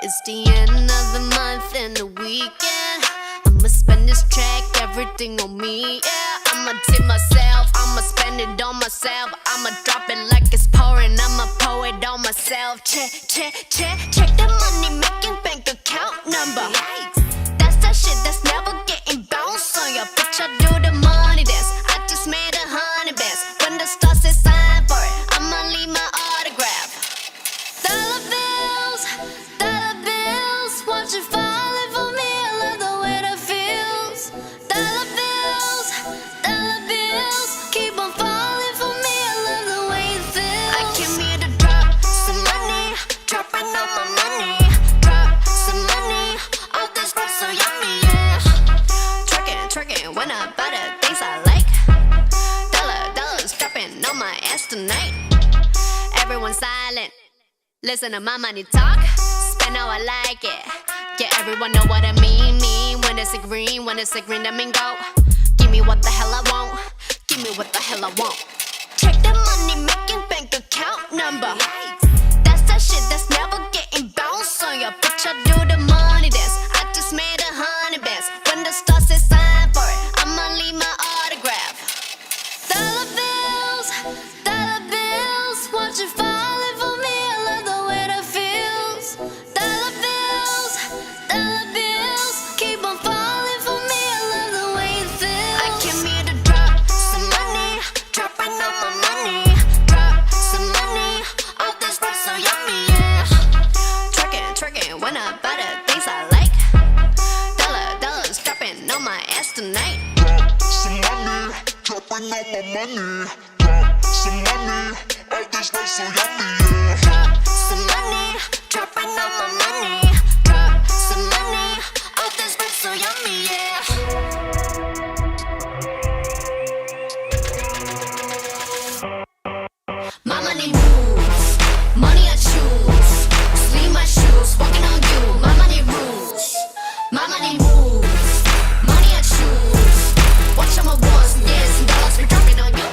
It's the end of the month and the weekend. I'ma spend this track, everything on me, yeah. I'ma tip myself, I'ma spend it on myself. I'ma drop it like it's pouring, I'ma pour it on myself. Check the money making bank account number. That's that shit that's never getting bounced on your bitch. I do the money dance, I just made 100 bands. When the stars say sign for it, I'ma leave my autograph. Dollar bills, watch it falling for me. I love the way that feels. Dollar bills, keep on falling for me. I love the way it feels. I came here to drop some money, dropping all my money. Drop some money, all this rap so yummy, yeah. Twerking when I buy the things I like. Dollars dropping on my ass tonight. Everyone silent, listen to my money talk. Spend how I like it. Yeah, everyone know what I mean. When it's a green, that mean go. Give me what the hell I want. Give me what the hell I want. Check the money making bank account number. That's that shit that's never getting bounced on your bitch. I do the money dance, I just made 100 bands. When the stars say sign for it, I'ma leave my autograph. Dollar bills, watch it falling for me. I love the way that feels. Dollar bills, keep on falling for me. I love the way it feels. I came here to drop some money, dropping all my money. Drop some money, all this rap so yummy, yeah. Twerking when I buy the things I like. Dollars dropping on my ass tonight. Drop some money, dropping all my money. Drop some money, all this rap so yummy, yeah. Drop some money, dropping all my money. Drop some money, all this rap so yummy, yeah. My money moves, money I choose. Sleeve my shoes, walking on you. My money rules, my money moves, money I choose. Watch all my ones, yes, and dollars be dropping on you.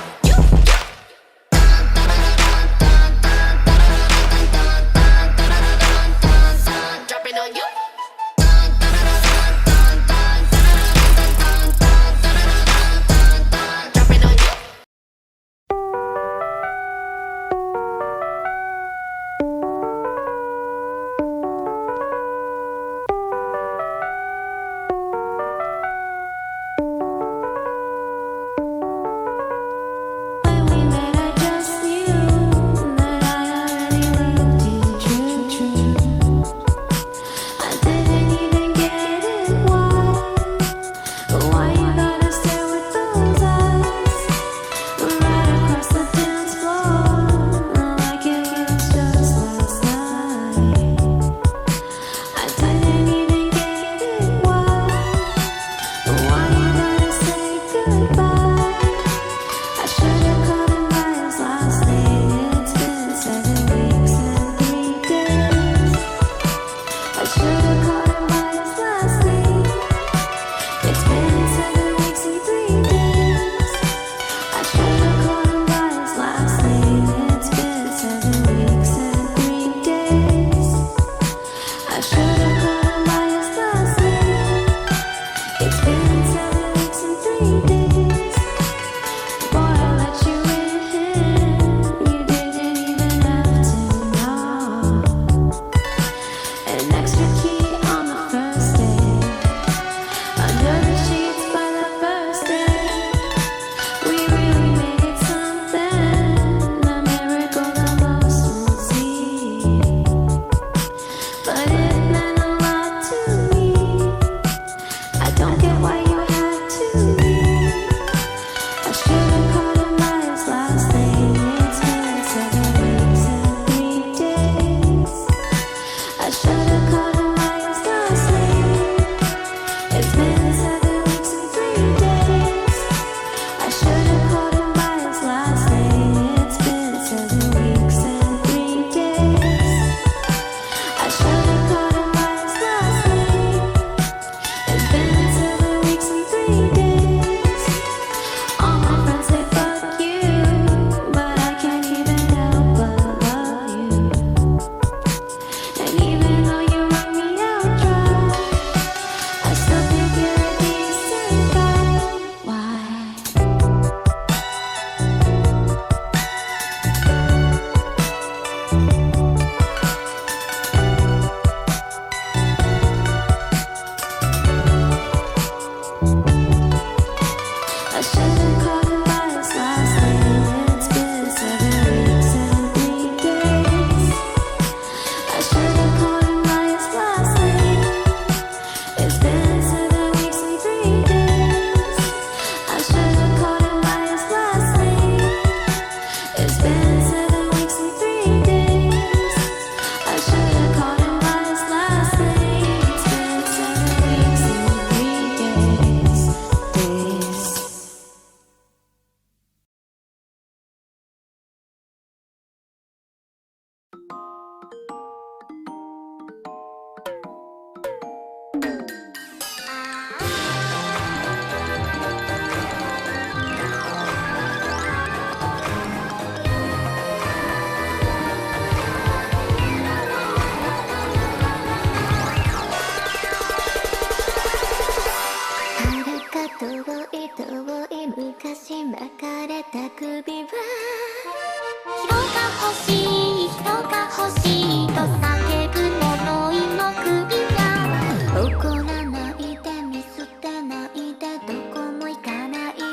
Dropping on you. 首は人が欲しい人が欲しいと叫ぶ呪いの首は怒らないで見捨てないでどこも行かないで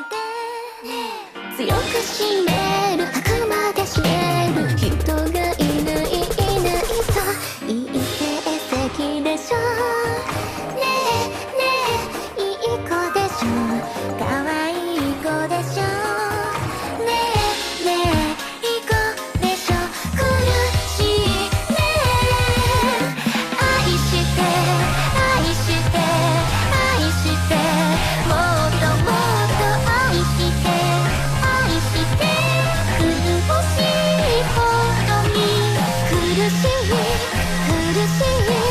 強く締める吐くまで締める人がいないいないといい成績でしょねえねえいい子でしょ可愛い子でしょねえねえいい子でしょ苦しいね愛して愛して愛してもっともっと愛して愛して苦しいほどに苦しい苦しい